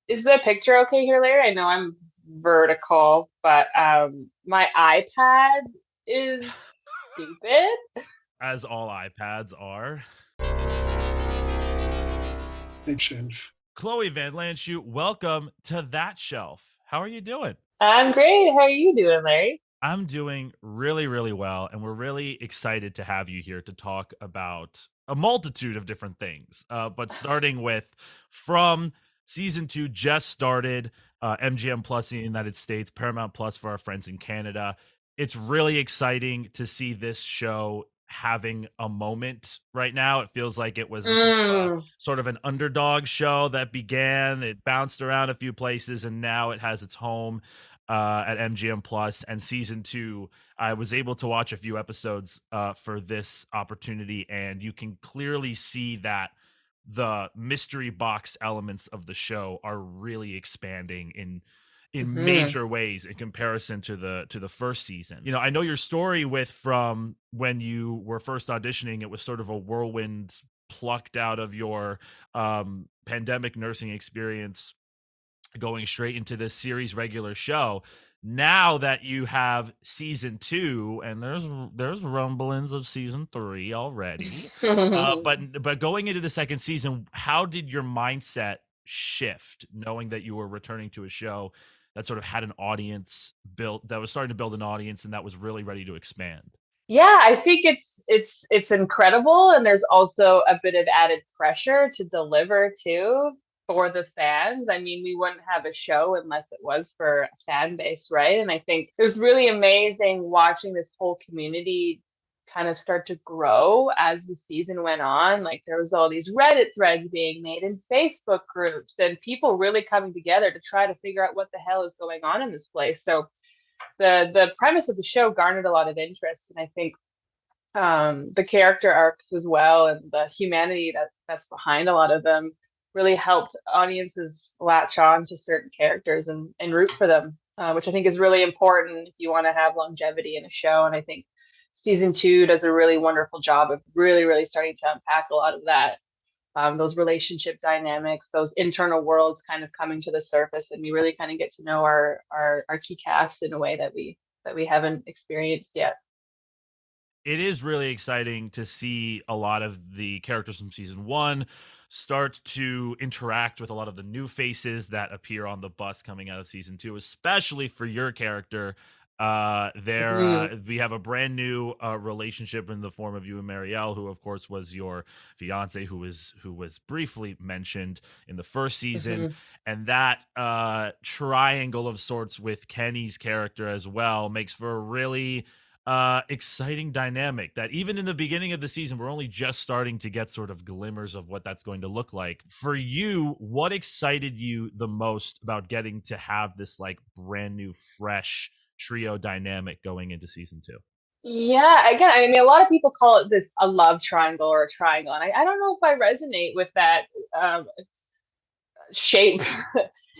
Is the picture okay here, Larry? I know I'm vertical, but my iPad is stupid. As all iPads are. Big shelf. Chloe Van Landschoot, welcome to That Shelf. How are you doing? I'm great. How are you doing, Larry? I'm doing really, really well, and we're really excited to have you here to talk about a multitude of different things. But starting with from season 2 just started, MGM Plus in the United States, Paramount Plus for our friends in Canada. It's really exciting to see this show having a moment right now. It feels like it was a Mm, sort of an underdog show that began, it bounced around a few places, and now it has its home at MGM Plus. And season 2, I was able to watch a few episodes for this opportunity, and you can clearly see that the mystery box elements of the show are really expanding in hmm. major ways in comparison to the first season. You know, I know your story with from when you were first auditioning, it was sort of a whirlwind plucked out of your pandemic nursing experience going straight into this series regular show. Now that you have season 2, and there's rumblings of season 3 already, but going into the second season, how did your mindset shift, knowing that you were returning to a show that sort of had an audience built, that was starting to build an audience, and that was really ready to expand? Yeah, I think it's incredible, and there's also a bit of added pressure to deliver too for the fans. I mean, we wouldn't have a show unless it was for a fan base, right? And I think it was really amazing watching this whole community kind of start to grow as the season went on. Like there was all these Reddit threads being made in Facebook groups and people really coming together to try to figure out what the hell is going on in this place. So the premise of the show garnered a lot of interest, and I think the character arcs as well and the humanity that's behind a lot of them really helped audiences latch on to certain characters and root for them, which I think is really important if you want to have longevity in a show. And I think season 2 does a really wonderful job of really starting to unpack a lot of that, those relationship dynamics, those internal worlds kind of coming to the surface, and we really kind of get to know our key cast in a way that we haven't experienced yet. It is really exciting to see a lot of the characters from season 1 start to interact with a lot of the new faces that appear on the bus coming out of season 2, especially for your character. There Hmm. we have a brand new relationship in the form of you and Marielle, who of course was your fiance, who was briefly mentioned in the first season, Hmm. and that triangle of sorts with Kenny's character as well makes for a really exciting dynamic that even in the beginning of the season, we're only just starting to get sort of glimmers of what that's going to look like. For you, what excited you the most about getting to have this like brand new, fresh trio dynamic going into season 2? Yeah, again, I mean, a lot of people call it this a love triangle or a triangle, and I don't know if I resonate with that um, shape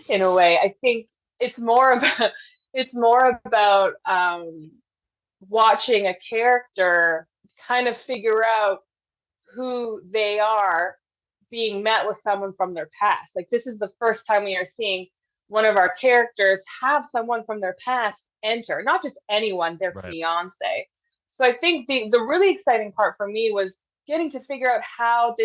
in a way. I think it's more about it's more about watching a character kind of figure out who they are being met with someone from their past. Like this is the first time we are seeing one of our characters have someone from their past enter, not just anyone, their Right. fiance. So I think the really exciting part for me was getting to figure out how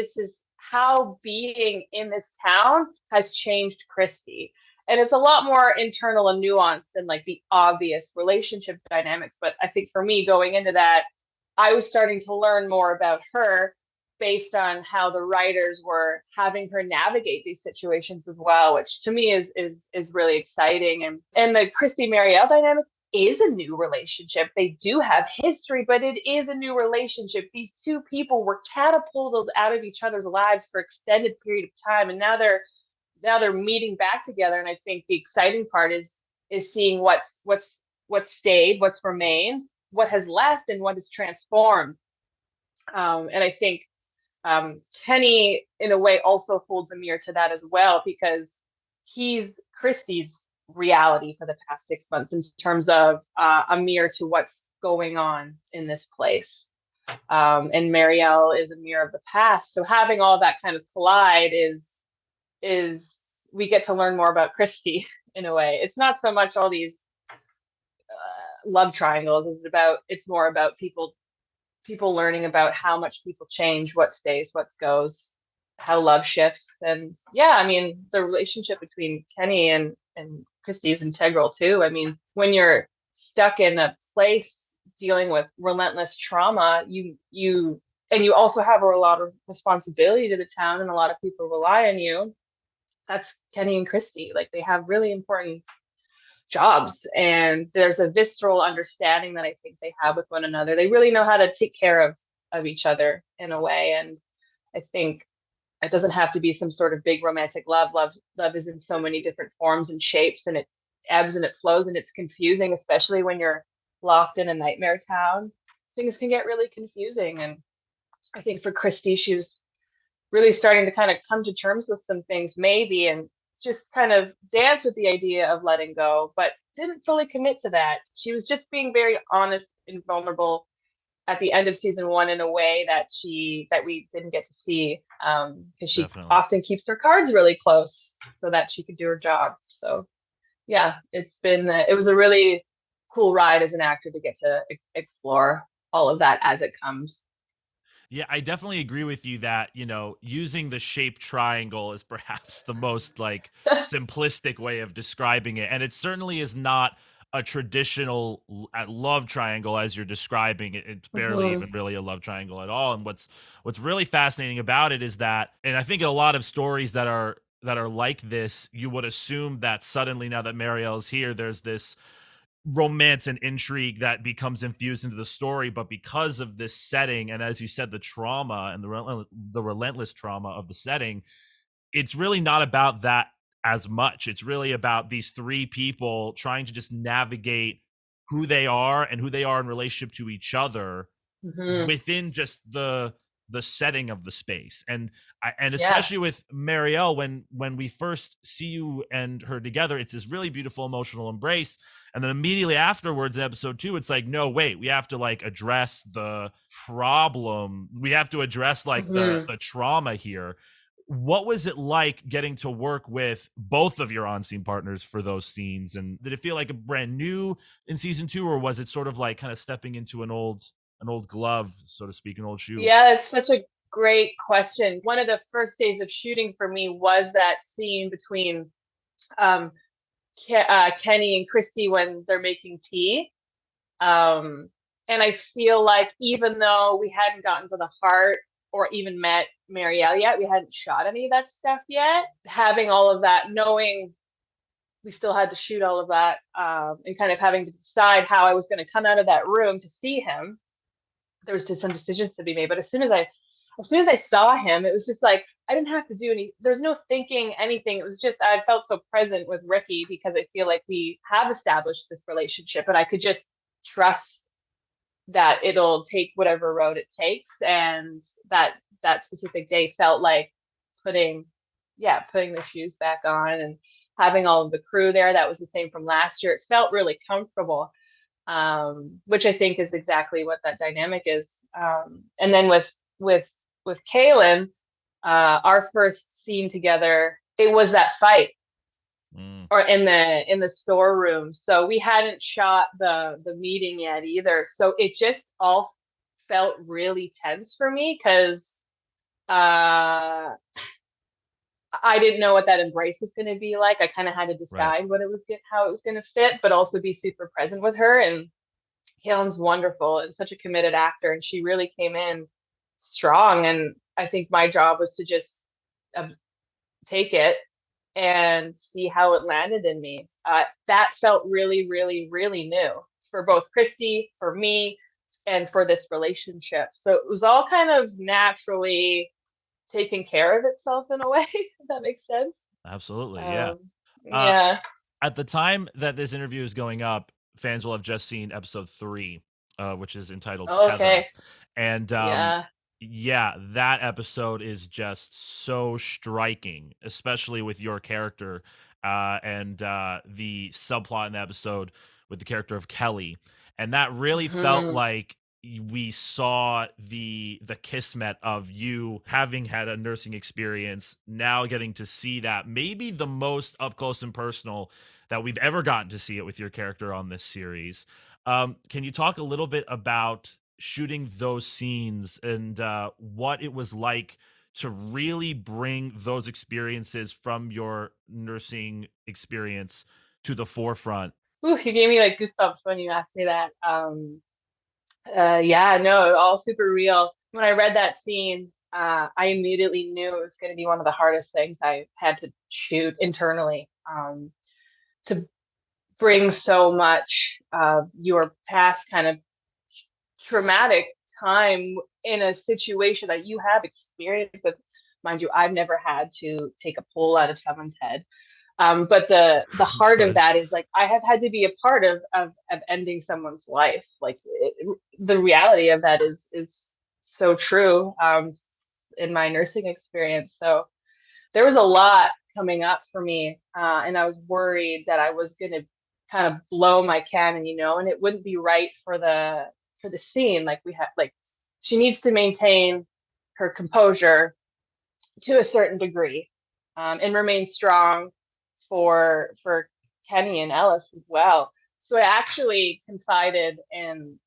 being in this town has changed Christy. And it's a lot more internal and nuanced than like the obvious relationship dynamics. But I think for me going into that, I was starting to learn more about her based on how the writers were having her navigate these situations as well, which to me is really exciting. And the Christy Marielle dynamic is a new relationship. They do have history, but it is a new relationship. These two people were catapulted out of each other's lives for extended period of time, and now they're meeting back together. And I think the exciting part is seeing what's stayed, what's remained, what has left, and what is transformed. And I think Kenny, in a way, also holds a mirror to that as well, because he's Christie's reality for the past 6 months in terms of a mirror to what's going on in this place. And Marielle is a mirror of the past. So having all that kind of collide is we get to learn more about Christy in a way. It's not so much all these love triangles. It's more about people learning about how much people change, what stays, what goes, how love shifts. And yeah, I mean, the relationship between Kenny and Christy is integral too. I mean, when you're stuck in a place dealing with relentless trauma, you also have a lot of responsibility to the town, and a lot of people rely on you. That's Kenny and Christy. Like, they have really important jobs, and there's a visceral understanding that I think they have with one another. They really know how to take care of each other in a way. And I think it doesn't have to be some sort of big romantic love. Love is in so many different forms and shapes, and it ebbs and it flows, and it's confusing, especially when you're locked in a nightmare town. Things can get really confusing. And I think for Christy, she was really starting to kind of come to terms with some things, maybe, and just kind of dance with the idea of letting go, but didn't fully commit to that. She was just being very honest and vulnerable at the end of season 1 in a way that we didn't get to see, because she often keeps her cards really close so that she could do her job. So yeah, it was a really cool ride as an actor to get to explore all of that as it comes. Yeah, I definitely agree with you that, using the shape triangle is perhaps the most like simplistic way of describing it. And it certainly is not a traditional love triangle as you're describing it. It's barely even really a love triangle at all. And what's really fascinating about it is that, and I think a lot of stories that are like this, you would assume that suddenly, now that Marielle's here, there's this romance and intrigue that becomes infused into the story. But because of this setting, and as you said, the trauma and the relentless trauma of the setting, it's really not about that as much. It's really about these three people trying to just navigate who they are and who they are in relationship to each other within just the setting of the space. And especially with Marielle, when we first see you and her together, it's this really beautiful emotional embrace. And then immediately afterwards in episode 2, it's like, no, wait, we have to like address the problem. We have to address like the trauma here. What was it like getting to work with both of your on-scene partners for those scenes? And did it feel like a brand new in season 2, or was it sort of like kind of stepping into an old glove, so to speak, an old shoe? Yeah, it's such a great question. One of the first days of shooting for me was that scene between Kenny and Christy when they're making tea. And I feel like even though we hadn't gotten to the heart or even met Marielle yet, we hadn't shot any of that stuff yet, having all of that, knowing we still had to shoot all of that, and kind of having to decide how I was going to come out of that room to see him. There was just some decisions to be made. But as soon as I saw him, it was just like, I didn't have to do there's no thinking anything. It was just, I felt so present with Ricky because I feel like we have established this relationship, and I could just trust that it'll take whatever road it takes. And that specific day felt like putting the shoes back on and having all of the crew there. That was the same from last year. It felt really comfortable. Which I think is exactly what that dynamic is. And then with Kaylin, our first scene together, it was that fight, or in the storeroom. So we hadn't shot the meeting yet either. So it just all felt really tense for me because I didn't know what that embrace was going to be like. I kind of had to decide how it was going to fit, but also be super present with her. And Kaylin's wonderful and such a committed actor, and she really came in strong. And I think my job was to just take it and see how it landed in me. That felt really, really, really new for both Christy, for me, and for this relationship. So it was all kind of naturally taking care of itself in a way, if that makes sense. Absolutely. Yeah. Yeah. At the time that this interview is going up, fans will have just seen episode 3, which is entitled Tether. Okay. And that episode is just so striking, especially with your character, and the subplot in the episode with the character of Kelly. And that really felt like we saw the kismet of you having had a nursing experience, now getting to see that, maybe the most up close and personal that we've ever gotten to see it with your character on this series. Can you talk a little bit about shooting those scenes and what it was like to really bring those experiences from your nursing experience to the forefront? Ooh, you gave me like goosebumps when you asked me that. Yeah, no, all super real. When I read that scene, I immediately knew it was going to be one of the hardest things I had to shoot internally. To bring so much of your past kind of traumatic time in a situation that you have experience with. Mind you, I've never had to take a pole out of someone's head. But the heart of Good. that is like I have had to be a part of ending someone's life. Like the reality of that is so true in my nursing experience. So there was a lot coming up for me, and I was worried that I was going to kind of blow my cannon, and it wouldn't be right for the scene. Like we had, like she needs to maintain her composure to a certain degree, and remain strong for Kenny and Ellis as well. So I actually confided in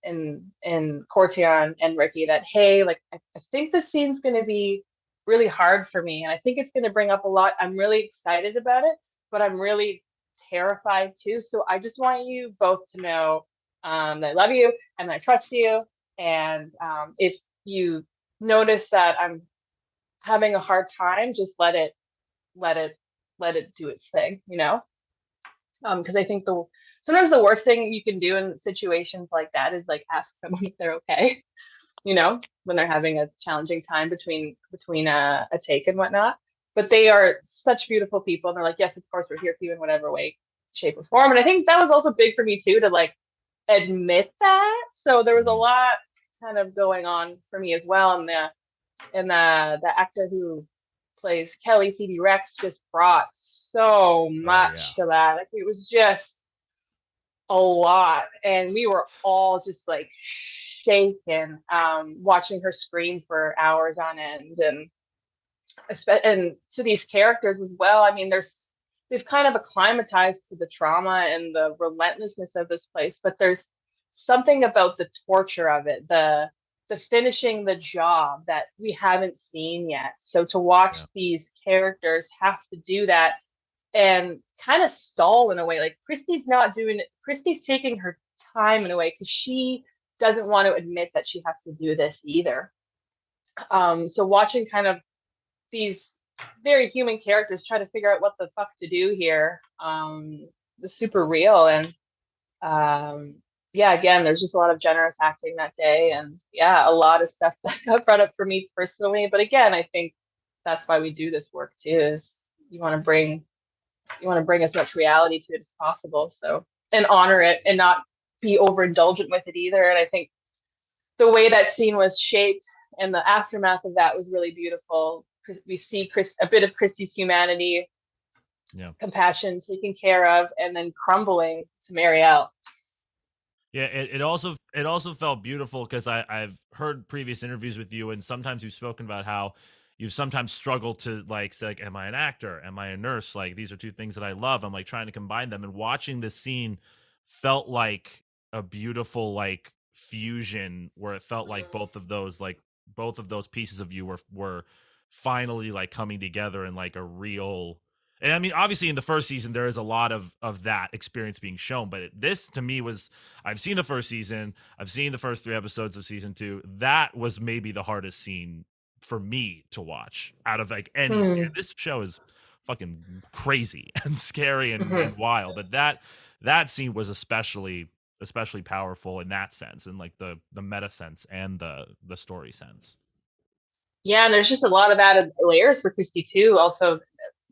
Cortion and Ricky that, hey, like I think this scene's going to be really hard for me, and I think it's going to bring up a lot. I'm really excited about it, but I'm really terrified too. So I just want you both to know that I love you and I trust you. And if you notice that I'm having a hard time, just let it do its thing, because I think sometimes the worst thing you can do in situations like that is like ask someone if they're okay, when they're having a challenging time between a take and whatnot. But they are such beautiful people, and they're like, yes, of course, we're here for you in whatever way, shape, or form. And I think that was also big for me too, to like admit that. So there was a lot kind of going on for me as well, and the actor who plays Kelly, Phoebe Rex, just brought so much to that. Like it was just a lot, and we were all just like shaken, watching her scream for hours on end, and to these characters as well. I mean, they've kind of acclimatized to the trauma and the relentlessness of this place, but there's something about the torture of it, the finishing the job that we haven't seen yet. So to watch these characters have to do that and kind of stall in a way, like Christy's not doing it. Christy's taking her time in a way because she doesn't want to admit that she has to do this either. So watching kind of these very human characters try to figure out what the fuck to do here, is super real. And yeah, again, there's just a lot of generous acting that day, and yeah, a lot of stuff that got brought up for me personally. But again, I think that's why we do this work too, is you want to bring as much reality to it as possible. So, and honor it and not be overindulgent with it either. And I think the way that scene was shaped and the aftermath of that was really beautiful. We see a bit of Christy's humanity, compassion taken care of, and then crumbling to Marielle. Yeah, it also felt beautiful because I've heard previous interviews with you, and sometimes you've spoken about how you've sometimes struggled to like say, like, am I an actor? Am I a nurse? Like, these are two things that I love. I'm like trying to combine them, and watching this scene felt like a beautiful like fusion where it felt like both of those pieces of you were finally like coming together in like a real. And I mean, obviously in the first season, there is a lot of that experience being shown. But this to me was, I've seen the first season. I've seen the first 3 episodes of season 2. That was maybe the hardest scene for me to watch out of like any scene. This show is fucking crazy and scary and wild. But that scene was especially powerful in that sense, in like the meta sense and the story sense. Yeah, and there's just a lot of added layers for Christy too. Also,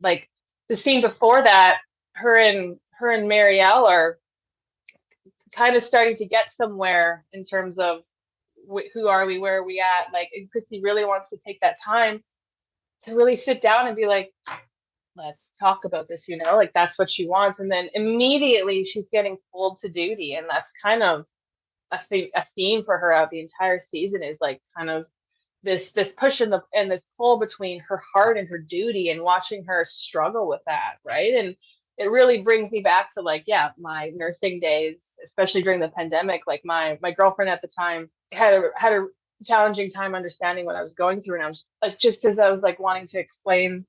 like the scene before that, her and Marielle are kind of starting to get somewhere in terms of who are we, where are we at? Like, and Christy really wants to take that time to really sit down and be like, let's talk about this, like that's what she wants. And then immediately she's getting pulled to duty. And that's kind of a theme for her out the entire season is like kind of this push and this pull between her heart and her duty, and watching her struggle with that, right? And it really brings me back to like, yeah, my nursing days, especially during the pandemic. Like my girlfriend at the time had a challenging time understanding what I was going through, and I was like, just as I was like wanting to explain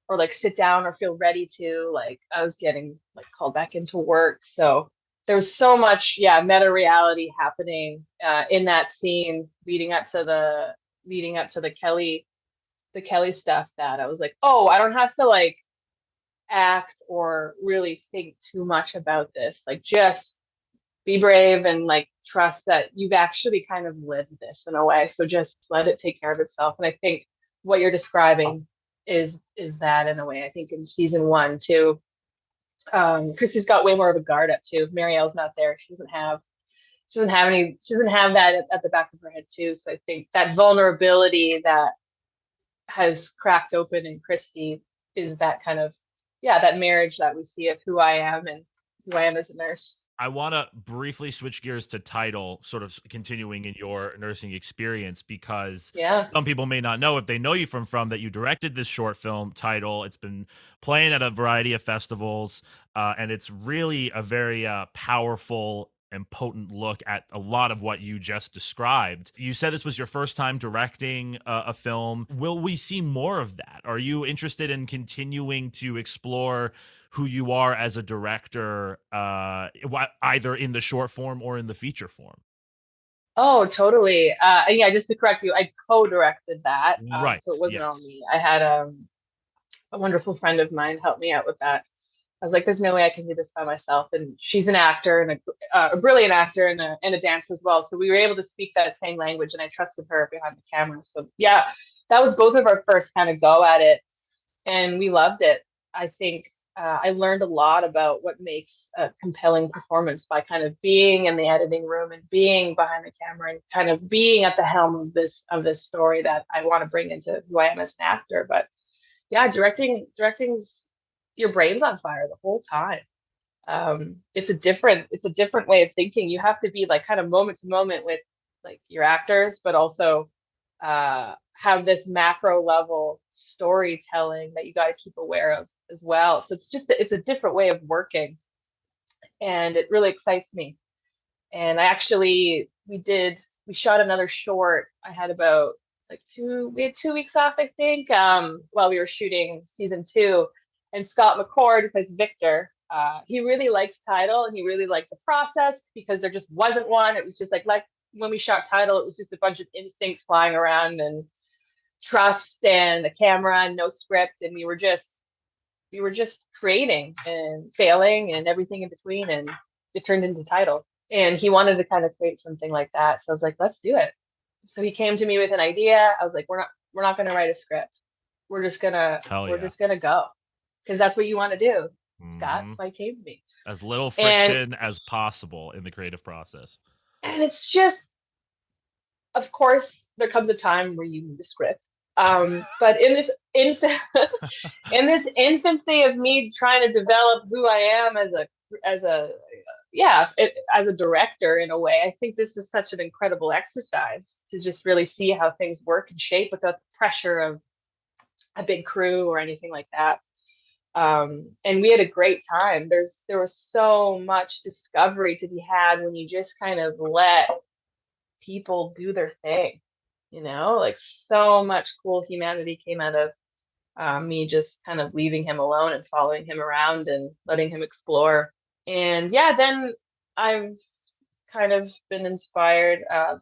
or like sit down or feel ready to, like, I was getting like called back into work. So there was so much, yeah, meta reality happening in that scene leading up to the Kelly stuff, that I was like, oh, I don't have to like act or really think too much about this. Like, just be brave and like trust that you've actually kind of lived this in a way. So just let it take care of itself. And I think what you're describing is that in a way. I think in season 1 too, Chrissy's got way more of a guard up too. Marielle's not there. She doesn't have that at the back of her head too. So I think that vulnerability that has cracked open in Christy is that kind of, yeah, that marriage that we see of who I am and who I am as a nurse. I want to briefly switch gears to TIDAL, sort of continuing in your nursing experience, because some people may not know, if they know you from that you directed this short film, TIDAL. It's been playing at a variety of festivals, and it's really a very powerful and potent look at a lot of what you just described. You said this was your first time directing a film. Will we see more of that? Are you interested in continuing to explore who you are as a director, either in the short form or in the feature form? Oh, totally. And yeah, just to correct you, I co-directed that. Right. So it wasn't all me. I had a wonderful friend of mine help me out with that. I was like, there's no way I can do this by myself. And she's an actor and a brilliant actor and a dancer as well. So we were able to speak that same language, and I trusted her behind the camera. So yeah, that was both of our first kind of go at it, and we loved it. I think I learned a lot about what makes a compelling performance by kind of being in the editing room and being behind the camera and kind of being at the helm of this story that I want to bring into who I am as an actor. But yeah, directing's your brain's on fire the whole time. It's a different way of thinking. You have to be like kind of moment to moment with like your actors, but also have this macro level storytelling that you got to keep aware of as well. So it's a different way of working, and it really excites me. And we shot another short. I had about we had 2 weeks off, I think, while we were shooting season 2. And Scott McCord, because Victor, he really liked TIDAL and he really liked the process, because there just wasn't one. It was just like when we shot TIDAL, it was just a bunch of instincts flying around and trust and a camera and no script. And we were just creating and failing and everything in between. And it turned into TIDAL. And he wanted to kind of create something like that. So I was like, let's do it. So he came to me with an idea. I was like, we're not going to write a script. We're just going to go. Because that's what you want to do, Scott. That's why he came to me. As little friction as possible in the creative process. And it's just, of course, there comes a time where you need a script. But in this infancy of me trying to develop who I am as a director in a way, I think this is such an incredible exercise to just really see how things work and shape without the pressure of a big crew or anything like that. And we had a great time. There was so much discovery to be had when you just kind of let people do their thing, like so much cool humanity came out of me just kind of leaving him alone and following him around and letting him explore. And yeah, then I've kind of been inspired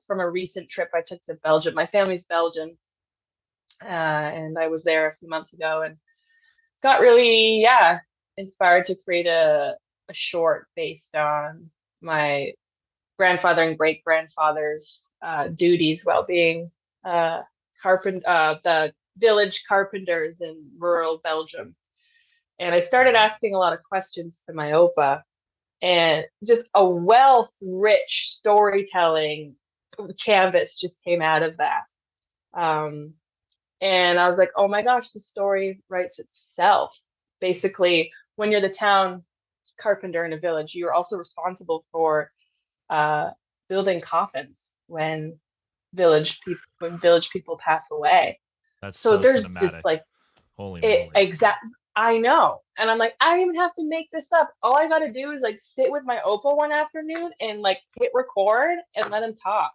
from a recent trip I took to Belgium. My family's Belgian, and I was there a few months ago and got really, inspired to create a short based on my grandfather and great grandfather's duties while being the village carpenters in rural Belgium. And I started asking a lot of questions to my Opa, and just a wealth-rich storytelling canvas just came out of that. And I was like, oh my gosh, the story writes itself. Basically, when you're the town carpenter in a village, you're also responsible for building coffins when village people pass away. That's So so there's just cinematic. like Holy it moly. exact. I know, and I'm like, I don't even have to make this up. All I got to do is like sit with my Opal one afternoon and like hit record and let him talk.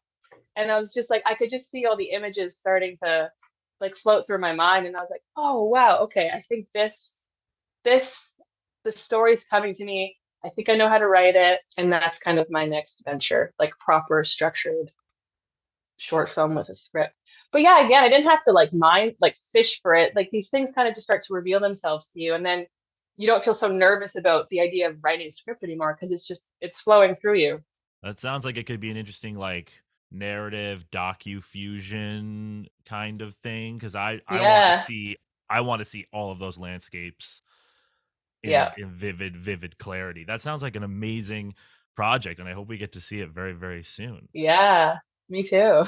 And I was just like, I could just see all the images starting to like float through my mind, and I was like, oh wow, okay, I think the story's coming to me. I think I know how to write it, and that's kind of my next venture, like proper structured short film with a script. But yeah, again, I didn't have to like fish for it. Like these things kind of just start to reveal themselves to you, and then you don't feel so nervous about the idea of writing a script anymore because it's flowing through you. That sounds like it could be an interesting like narrative docu-fusion kind of thing, because I want to Yeah, see all of those landscapes yeah, in vivid clarity. That sounds like an amazing project, and I hope we get to see it very, very soon. yeah. Me too.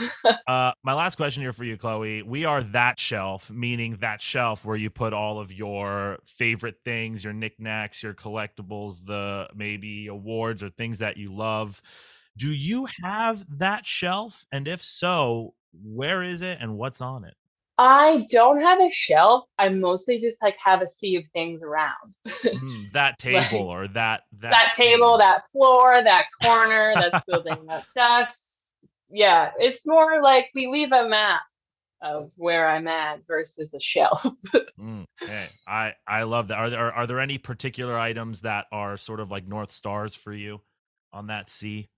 My last question here for you, Chloe. We are that shelf, meaning that shelf where you put all of your favorite things, your knickknacks, your collectibles, the maybe awards or things that you love. Do you have that shelf? And if so, where is it and what's on it? I don't have a shelf. I mostly just like have a sea of things around. That table Like or that that table, scene. that floor, that corner that's building up dust. Yeah, it's more like we leave a map of where I'm at versus a shelf. Hey, I love that. Are there any particular items that are sort of like North Stars for you on that sea?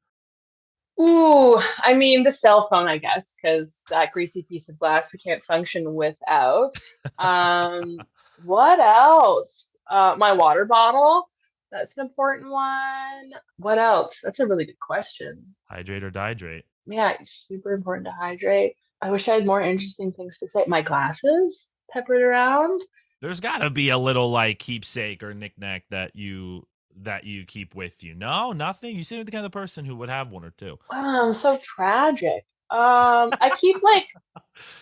Ooh, I mean the cell phone, I guess, because that greasy piece of glass we can't function without. Um, what else? My water bottle. That's an important one. What else? That's a really good question. Hydrate or dihydrate? Yeah, it's super important to hydrate. I wish I had more interesting things to say. My glasses peppered around. There's got to be a little like keepsake or knickknack that you keep with you. No, nothing. You seem the kind of person who would have one or two. Wow, I'm so tragic. I keep like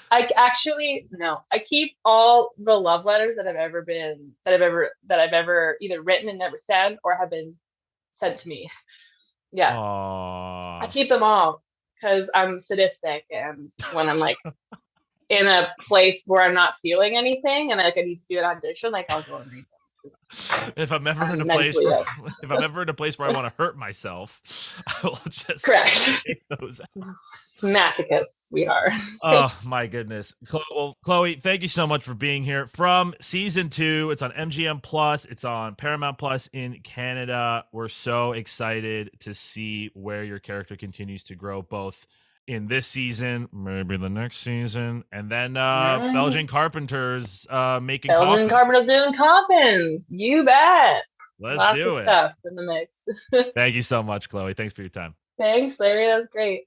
I actually no. I keep all the love letters that I've ever either written and never sent or have been sent to me. Yeah, I Aww. keep them all because I'm sadistic, and when I'm like in a place where I'm not feeling anything and like I need to do an audition, like I'll go and read them. If I'm ever in I'm a place mentally where ill. if I'm ever in a place where I want to hurt myself, I will just Correct. take those. Masochists we are. Oh my goodness. Well, Chloe, thank you so much for being here. From season 2, it's on MGM Plus, it's on Paramount Plus in Canada. We're so excited to see where your character continues to grow, both in this season, maybe the next season, and then Right. Belgian Carpenters making Belgian coffins. Carpenter's doing coffins. You bet. Let's Lots of do it. stuff in the mix. Thank you so much, Chloe. Thanks for your time. Thanks, Larry. That was great.